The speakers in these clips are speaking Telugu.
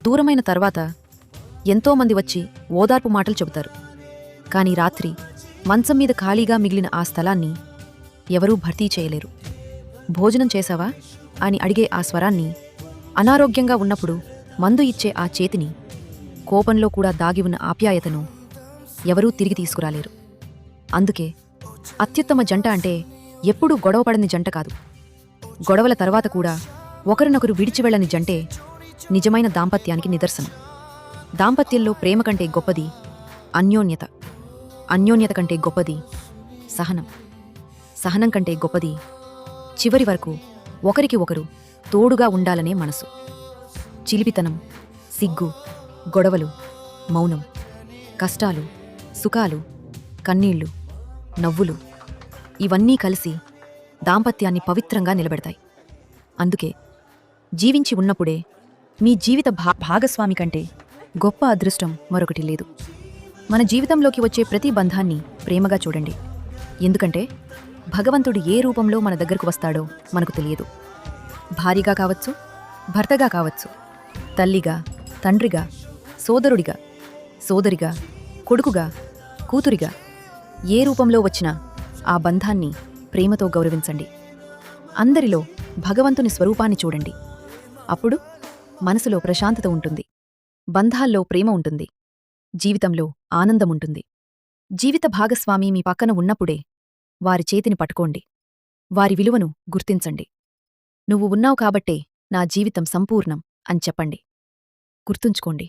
దూరమైన తర్వాత ఎంతోమంది వచ్చి ఓదార్పు మాటలు చెబుతారు. కాని రాత్రి మంచం మీద ఖాళీగా మిగిలిన ఆ స్థలాన్ని ఎవరూ భర్తీ చేయలేరు. భోజనం చేశావా అని అడిగే ఆ స్వరాన్ని, అనారోగ్యంగా ఉన్నప్పుడు మందు ఇచ్చే ఆ చేతిని, కోపంలో కూడా దాగి ఉన్న ఆప్యాయతను ఎవరూ తిరిగి తీసుకురాలేరు. అందుకే అత్యుత్తమ జంట అంటే ఎప్పుడూ గొడవపడని జంట కాదు. గొడవల తర్వాత కూడా ఒకరినొకరు విడిచివెళ్లని జంటే నిజమైన దాంపత్యానికి నిదర్శనం. దాంపత్యంలో ప్రేమ కంటే గొప్పది అన్యోన్యత, అన్యోన్యత కంటే గొప్పది సహనం, సహనం కంటే గొప్పది చివరి వరకు ఒకరికి ఒకరు తోడుగా ఉండాలనే మనసు. చిలిపితనం, సిగ్గు, గొడవలు, మౌనం, కష్టాలు, సుఖాలు, కన్నీళ్లు, నవ్వులు ఇవన్నీ కలిసి దాంపత్యాన్ని పవిత్రంగా నిలబెడతాయి. అందుకే జీవించి ఉన్నప్పుడే మీ జీవిత భాగస్వామి కంటే గొప్ప అదృష్టం మరొకటి లేదు. మన జీవితంలోకి వచ్చే ప్రతి బంధాన్ని ప్రేమగా చూడండి. ఎందుకంటే భగవంతుడు ఏ రూపంలో మన దగ్గరకు వస్తాడో మనకు తెలియదు. భార్యగా కావచ్చు, భర్తగా కావచ్చు, తల్లిగా, తండ్రిగా, సోదరుడిగా, సోదరిగా, కొడుకుగా, కూతురిగా, ఏ రూపంలో వచ్చినా ఆ బంధాన్ని ప్రేమతో గౌరవించండి. అందరిలో భగవంతుని స్వరూపాన్ని చూడండి. అప్పుడు మనసులో ప్రశాంతత ఉంటుంది, బంధాల్లో ప్రేమ ఉంటుంది, జీవితంలో ఆనందముంటుంది. జీవిత భాగస్వామి మీ పక్కన ఉన్నప్పుడే వారి చేతిని పట్టుకోండి. వారి విలువను గుర్తించండి. నువ్వు ఉన్నావు కాబట్టే నా జీవితం సంపూర్ణం అని చెప్పండి. గుర్తుంచుకోండి,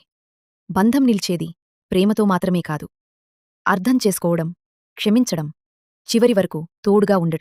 బంధం నిలిచేది ప్రేమతో మాత్రమే కాదు, అర్థం చేసుకోవడం, క్షమించడం, చివరి వరకు తోడుగా ఉండటం.